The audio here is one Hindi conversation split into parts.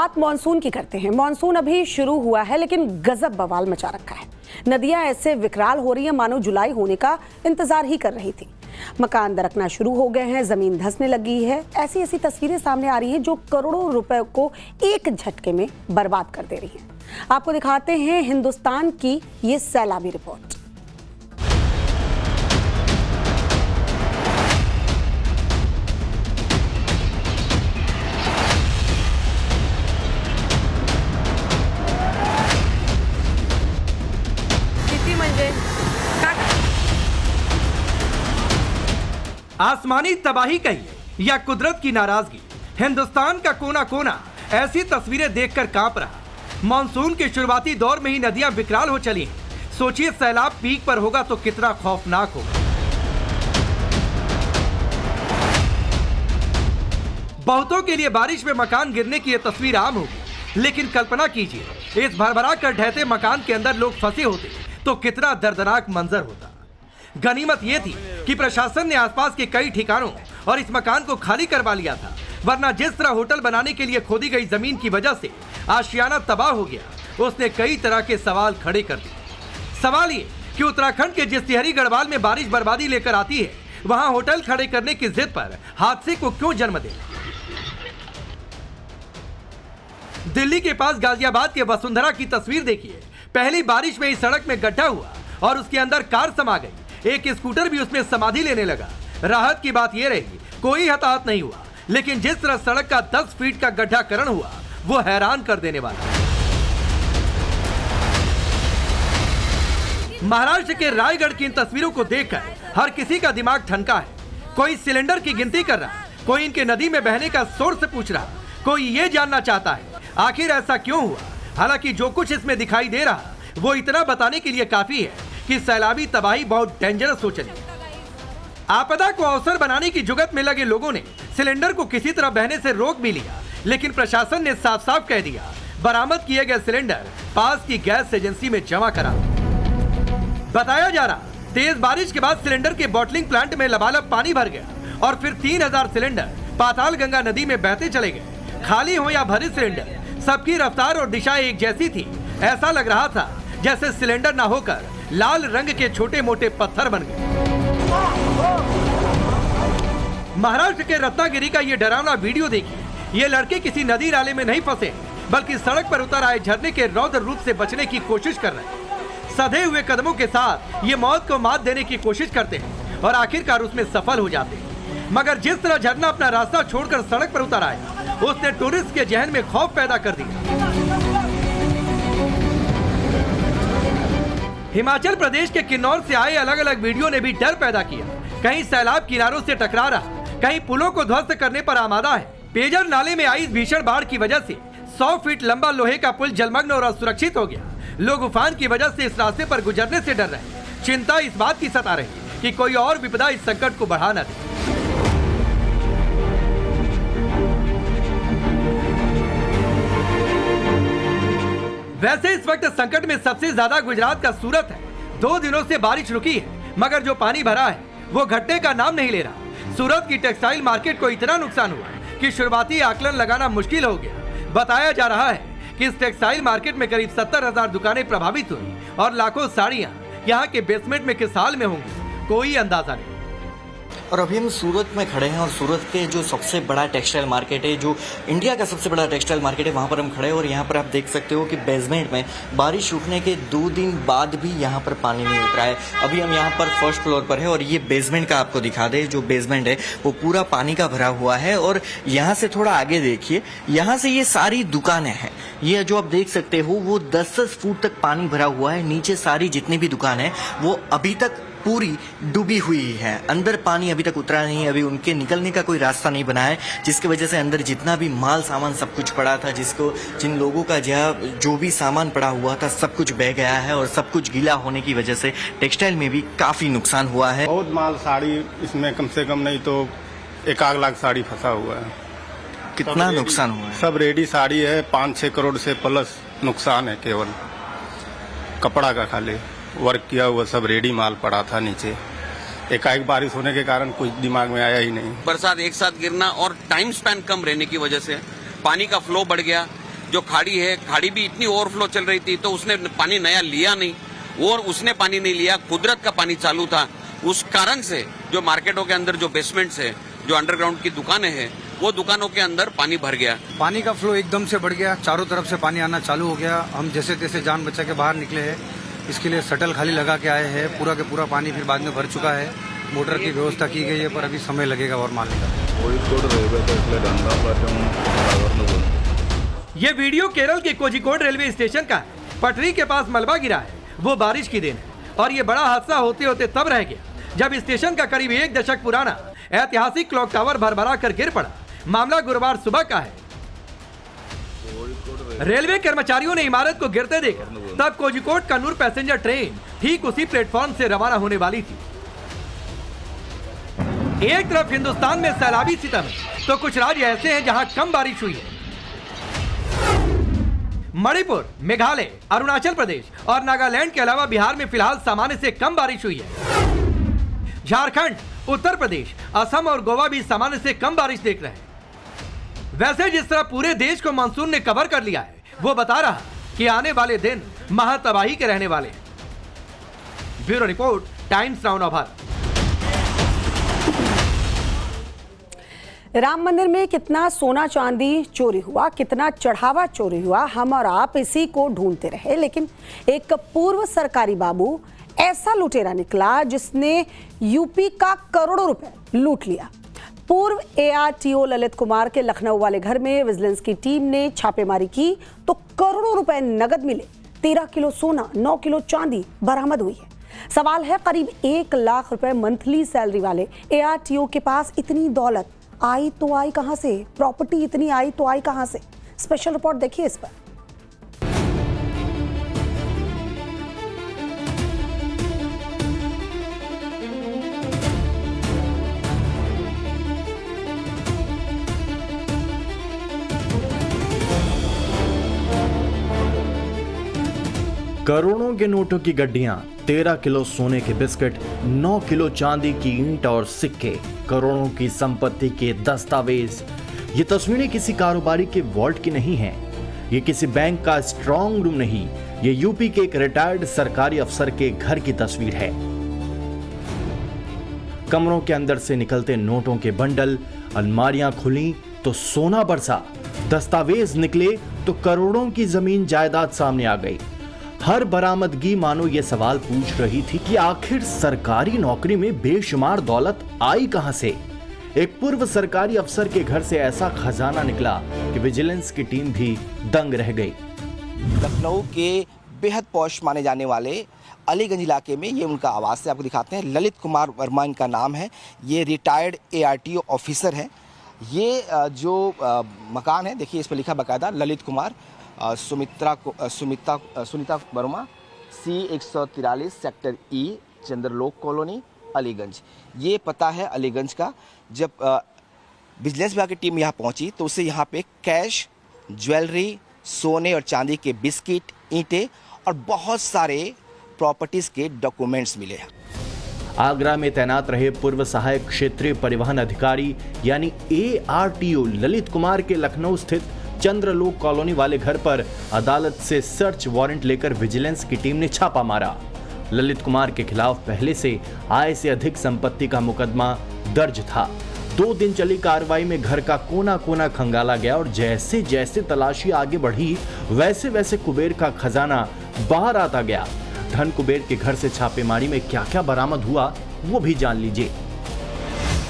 बात मॉनसून की करते हैं। मॉनसून अभी शुरू हुआ है लेकिन गजब बवाल मचा रखा है। नदियां ऐसे विकराल हो रही है मानो जुलाई होने का इंतजार ही कर रही थी। मकान दरकना शुरू हो गए हैं, जमीन धंसने लगी है। ऐसी ऐसी तस्वीरें सामने आ रही हैं जो करोड़ों रुपए को एक झटके में बर्बाद कर दे रही हैं। आपको दिखाते हैं हिंदुस्तान की ये सैलाबी रिपोर्ट। आसमानी तबाही कहिए या कुदरत की नाराजगी, हिंदुस्तान का कोना कोना ऐसी तस्वीरें देखकर कांप रहा। मॉनसून के शुरुआती दौर में ही नदियां विकराल हो चली हैं। सोचिए सैलाब पीक पर होगा तो कितना खौफनाक होगा। बहुतों के लिए बारिश में मकान गिरने की यह तस्वीर आम होगी, लेकिन कल्पना कीजिए इस भरभरा कर ढहते मकान के अंदर लोग फंसे होते तो कितना दर्दनाक मंजर होता। गनीमत यह थी कि प्रशासन ने आसपास के कई ठिकानों और इस मकान को खाली करवा लिया था, वरना जिस तरह होटल बनाने के लिए खोदी गई जमीन की वजह से आशियाना तबाह हो गया, उसने कई तरह के सवाल खड़े कर दिए। सवाल ये कि उत्तराखंड के जिस तिहरी गढ़वाल में बारिश बर्बादी लेकर आती है, वहां होटल खड़े करने की जिद पर हादसे को क्यों जन्म दे। दिल्ली के पास गाजियाबाद के वसुंधरा की तस्वीर देखिए। पहली बारिश में इस सड़क में गड्ढा हुआ और उसके अंदर कार समा गई। एक स्कूटर भी उसमें समाधि लेने लगा। राहत की बात यह रही कोई हताहत नहीं हुआ, लेकिन जिस तरह सड़क का 10 फीट का गड्ढाकरण हुआ वो हैरान कर देने वाला। महाराष्ट्र के रायगढ़ की इन तस्वीरों को देखकर हर किसी का दिमाग ठनका है। कोई सिलेंडर की गिनती कर रहा, कोई इनके नदी में बहने का सोर्स पूछ रहा, कोई ये जानना चाहता है आखिर ऐसा क्यों हुआ। हालांकि जो कुछ इसमें दिखाई दे रहा वो इतना बताने के लिए काफी है कि सैलाबी तबाही बहुत डेंजरस हो चली। आपदा को अवसर बनाने की जुगत में लगे लोगों ने सिलेंडर को किसी तरह बहने से रोक भी लिया, लेकिन प्रशासन ने साफ साफ कह दिया बरामद किए गए सिलेंडर पास की गैस एजेंसी में जमा करा। बताया जा रहा तेज बारिश के बाद सिलेंडर के बॉटलिंग प्लांट में लबालब पानी भर गया और फिर 3000 सिलेंडर पाताल गंगा नदी में बहते चले गए। खाली हो या भरे सिलेंडर, सबकी रफ्तार और दिशा एक जैसी थी। ऐसा लग रहा था जैसे सिलेंडर ना होकर लाल रंग के छोटे मोटे पत्थर बन गए। महाराष्ट्र के रत्नागिरी का ये डरावना वीडियो देखिए। ये लड़के किसी नदी नाले में नहीं फंसे, बल्कि सड़क पर उतर आए झरने के रौद्र रूप से बचने की कोशिश कर रहे हैं। सधे हुए कदमों के साथ ये मौत को मात देने की कोशिश करते हैं और आखिरकार उसमें सफल हो जाते हैं। मगर जिस तरह झरना अपना रास्ता छोड़कर सड़क पर उतर आया, उसने टूरिस्ट के जहन में खौफ पैदा कर दिया। हिमाचल प्रदेश के किन्नौर से आए अलग अलग वीडियो ने भी डर पैदा किया। कहीं सैलाब किनारों से टकरा रहा, कहीं पुलों को ध्वस्त करने पर आमादा है। पेजर नाले में आई इस भीषण बाढ़ की वजह से 100 फीट लंबा लोहे का पुल जलमग्न और असुरक्षित हो गया। लोग उफान की वजह से इस रास्ते पर गुजरने से डर रहे। चिंता इस बात की सता रही कि कोई और विपदा इस संकट को बढ़ा न दे। वैसे इस वक्त संकट में सबसे ज्यादा गुजरात का सूरत है। 2 दिनों से बारिश रुकी है, मगर जो पानी भरा है वो घटने का नाम नहीं ले रहा। सूरत की टेक्सटाइल मार्केट को इतना नुकसान हुआ कि शुरुआती आकलन लगाना मुश्किल हो गया। बताया जा रहा है कि इस टेक्सटाइल मार्केट में करीब 70,000 दुकानें प्रभावित हुई और लाखों साड़ियां यहाँ के बेसमेंट में किस हाल में होंगी कोई अंदाजा नहीं। और अभी हम सूरत में खड़े हैं और सूरत के जो सबसे बड़ा टेक्सटाइल मार्केट है, जो इंडिया का सबसे बड़ा टेक्सटाइल मार्केट है, वहाँ पर हम खड़े हैं। और यहाँ पर आप देख सकते हो कि बेसमेंट में बारिश रुकने के 2 दिन बाद भी यहाँ पर पानी नहीं उतरा है। अभी हम यहाँ पर फर्स्ट फ्लोर पर है और ये बेसमेंट का आपको दिखा दे, जो बेसमेंट है वो पूरा पानी का भरा हुआ है। और यहाँ से थोड़ा आगे देखिए, यहाँ से ये सारी दुकानें हैं। ये जो आप देख सकते हो वो 10-10 फुट तक पानी भरा हुआ है। नीचे सारी जितनी भी दुकान है वो अभी तक पूरी डूबी हुई है। अंदर पानी अभी तक उतरा नहीं है, अभी उनके निकलने का कोई रास्ता नहीं बना है, जिसकी वजह से अंदर जितना भी माल सामान सब कुछ पड़ा था, जिन लोगों का जो भी सामान पड़ा हुआ था सब कुछ बह गया है। और सब कुछ गीला होने की वजह से टेक्सटाइल में भी काफी नुकसान हुआ है। बहुत माल साड़ी, इसमें कम से कम नहीं तो 1 लाख साड़ी फंसा हुआ है। कितना नुकसान हुआ है? सब रेडी साड़ी है, 5-6 करोड़ से प्लस नुकसान है। केवल कपड़ा का खाली वर्क किया हुआ सब रेडी माल पड़ा था नीचे। एकाएक बारिश होने के कारण कुछ दिमाग में आया ही नहीं। बरसात एक साथ गिरना और टाइम स्पैन कम रहने की वजह से पानी का फ्लो बढ़ गया। जो खाड़ी है, खाड़ी भी इतनी ओवरफ्लो चल रही थी तो उसने पानी नया लिया नहीं, और उसने पानी नहीं लिया, कुदरत का पानी चालू था। उस कारण से जो मार्केटों के अंदर जो बेसमेंट्स है, जो अंडरग्राउंड की दुकानें हैं, वो दुकानों के अंदर पानी भर गया। पानी का फ्लो एकदम से बढ़ गया, चारों तरफ से पानी आना चालू हो गया। हम जैसे तैसे जान बचा के बाहर निकले हैं। इसके लिए शटल खाली लगा के आए हैं। पूरा के पूरा पानी फिर बाद में भर चुका है। मोटर की व्यवस्था की गई है, पर अभी समय लगेगा और मारने का। ये वीडियो केरल के कोझिकोड रेलवे स्टेशन का है। पटरी के पास मलबा गिरा है, वो बारिश की देन है, और ये बड़ा हादसा होते होते तब रह गया जब स्टेशन का करीब 1 दशक पुराना ऐतिहासिक क्लॉक टावर भरभरा कर गिर पड़ा। मामला गुरुवार सुबह का है। रेलवे कर्मचारियों ने इमारत को गिरते देखा, तब कोझिकोड कन्नूर पैसेंजर ट्रेन ठीक उसी प्लेटफॉर्म से रवाना होने वाली थी। एक तरफ हिंदुस्तान में सैलाबी सितम है, तो कुछ राज्य ऐसे हैं जहां कम बारिश हुई है। मणिपुर, मेघालय, अरुणाचल प्रदेश और नागालैंड के अलावा बिहार में फिलहाल सामान्य से कम बारिश हुई है। झारखंड, उत्तर प्रदेश, असम और गोवा भी सामान्य से कम बारिश देख रहे हैं। वैसे जिस तरह पूरे देश को मानसून ने कवर कर लिया है, वो बता रहा कि आने वाले दिन महातबाही के रहने वाले हैं। Bureau report, times now Navbharat. Ram मंदिर में कितना सोना चांदी चोरी हुआ, कितना चढ़ावा चोरी हुआ, हम और आप इसी को ढूंढते रहे, लेकिन एक पूर्व सरकारी बाबू ऐसा लुटेरा निकला जिसने यूपी का करोड़ों रुपए लूट लिया। पूर्व ARTO ललित कुमार के लखनऊ वाले घर में विजिलेंस की टीम ने छापेमारी की तो करोड़ों रुपए नगद मिले। 13 किलो सोना, 9 किलो चांदी बरामद हुई है। सवाल है, करीब 1 लाख रुपए मंथली सैलरी वाले ARTO के पास इतनी दौलत आई तो आई कहां से? प्रॉपर्टी इतनी आई तो आई कहां से? स्पेशल रिपोर्ट देखिए इस पर। करोड़ों के नोटों की गड्डियां, 13 किलो सोने के बिस्किट, 9 किलो चांदी की ईंट और सिक्के, करोड़ों की संपत्ति के दस्तावेज। ये तस्वीरें किसी कारोबारी के वॉल्ट की नहीं हैं। ये किसी बैंक का स्ट्रांग रूम नहीं, ये यूपी के एक रिटायर्ड सरकारी अफसर के घर की तस्वीर है। कमरों के अंदर से निकलते नोटों के बंडल, अलमारियां खुली तो सोना बरसा, दस्तावेज निकले तो करोड़ों की जमीन जायदाद सामने आ गई। हर बरामदगी मानो ये सवाल पूछ रही थी कि आखिर सरकारी नौकरी में बेशुमार दौलत आई कहां से। एक पूर्व सरकारी अफसर के घर से ऐसा खजाना निकला कि विजिलेंस की टीम भी दंग रह गई। लखनऊ के बेहद पॉश माने जाने वाले अलीगंज इलाके में ये उनका आवास है। आपको दिखाते हैं, ललित कुमार वर्मा इनका नाम है। ये रिटायर्ड ARTO ऑफिसर है। ये जो मकान है, देखिए इस पर लिखा बाकायदा Lalit Kumar Sunita Verma, C143 sector E, चंद्रलोक कॉलोनी, अलीगंज। ये पता है अलीगंज का। जब विजिलेंस विभाग की टीम यहाँ पहुंची तो उसे यहाँ पे कैश, ज्वेलरी, सोने और चांदी के बिस्किट, ईंटें और बहुत सारे प्रॉपर्टीज के डॉक्यूमेंट्स मिले। आगरा में तैनात रहे पूर्व सहायक क्षेत्रीय परिवहन अधिकारी यानी ARTO ललित कुमार के लखनऊ स्थित चंद्रलोक कॉलोनी वाले घर पर अदालत से सर्च वारंट लेकर विजिलेंस की टीम ने छापा मारा। ललित कुमार के खिलाफ पहले से आय से अधिक संपत्ति का मुकदमा दर्ज था। 2 दिन चली कार्रवाई में घर का कोना कोना खंगाला गया और जैसे जैसे तलाशी आगे बढ़ी वैसे वैसे कुबेर का खजाना बाहर आता गया। धन कुबेर के घर से छापेमारी में क्या क्या बरामद हुआ वो भी जान लीजिए।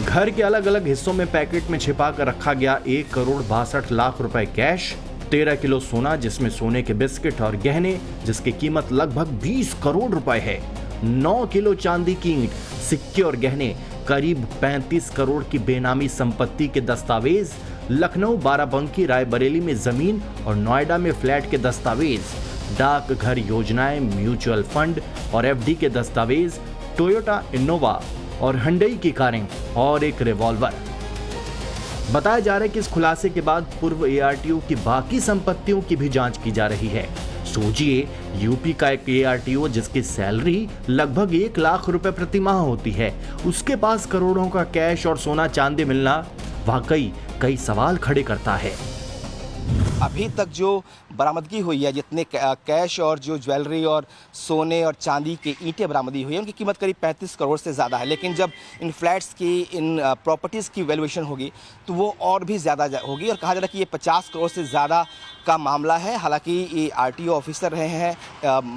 घर के अलग अलग हिस्सों में पैकेट में छिपा कर रखा गया 1 करोड़ 62 लाख रुपए कैश, 13 किलो सोना जिसमें सोने के बिस्किट और गहने जिसकी कीमत लगभग 20 करोड़ रुपए है, 9 किलो चांदी की ईंट, सिक्के और गहने, करीब 35 करोड़ की बेनामी संपत्ति के दस्तावेज, लखनऊ, बाराबंकी, रायबरेली में जमीन और नोएडा में फ्लैट के दस्तावेज, डाकघर योजनाएं, म्यूचुअल फंड और FD के दस्तावेज, टोयोटा इनोवा और हुंडई की कारें और एक रिवॉल्वर। बताया जा रहा है कि इस खुलासे के बाद पूर्व ARTO की बाकी संपत्तियों की भी जांच की जा रही है। सोचिए, यूपी का एक ARTO जिसकी सैलरी लगभग 1 लाख रुपए प्रति माह होती है, उसके पास करोड़ों का कैश और सोना चांदी मिलना वाकई कई सवाल खड़े करता है। अभी तक जो बरामदगी हुई है, जितने कैश और जो ज्वेलरी और सोने और चांदी के ईंटें बरामदगी हुई है, उनकी कीमत करीब 35 करोड़ से ज़्यादा है। लेकिन जब इन फ्लैट्स की, इन प्रॉपर्टीज़ की वैल्यूएशन होगी तो वो और भी ज़्यादा होगी और कहा जा रहा है कि ये 50 करोड़ से ज़्यादा का मामला है। हालांकि ये आरटीओ ऑफिसर रहे हैं,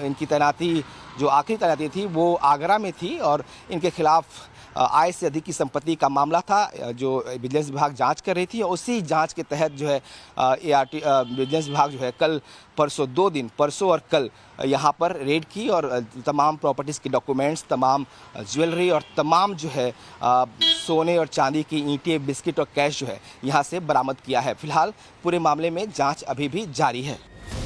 इनकी तैनाती जो आखिरी तैनाती थी वो आगरा में थी और इनके खिलाफ आय से अधिक की संपत्ति का मामला था जो विजिलेंस विभाग जांच कर रही थी। और उसी जांच के तहत जो है विजिलेंस विभाग जो है कल परसों 2 दिन, परसों और कल यहाँ पर रेड की और तमाम प्रॉपर्टीज़ के डॉक्यूमेंट्स, तमाम ज्वेलरी और तमाम जो है सोने और चांदी की ईंटें, बिस्किट और कैश जो है यहाँ से बरामद किया है। फिलहाल पूरे मामले में जांच अभी भी जारी है।